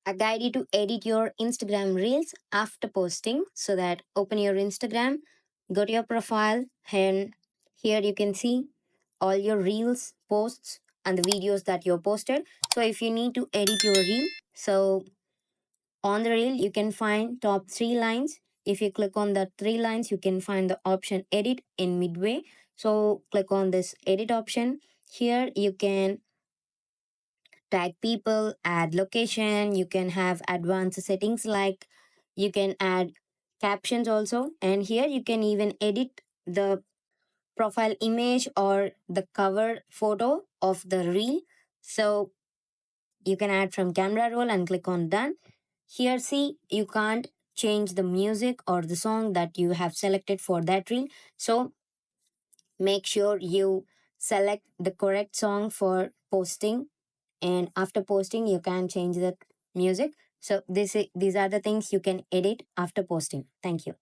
a guide you to edit your Instagram reels after posting. So that open your Instagram, go to your profile, and here you can see all your reels, posts, and the videos that you posted. So if you need to edit your reel, so on the reel you can find top three lines. If you click on the three lines, you can find the option edit in midway. So click on this edit option. Here you can tag people, add location, you can have advanced settings like you can add captions also, and here you can even edit the profile image or the cover photo of the reel. So you can add from camera roll and click on done. Here see, you can't change the music or the song that you have selected for that reel. So make sure you select the correct song for posting, and after posting you can change the music. So these are the things you can edit after posting. Thank you.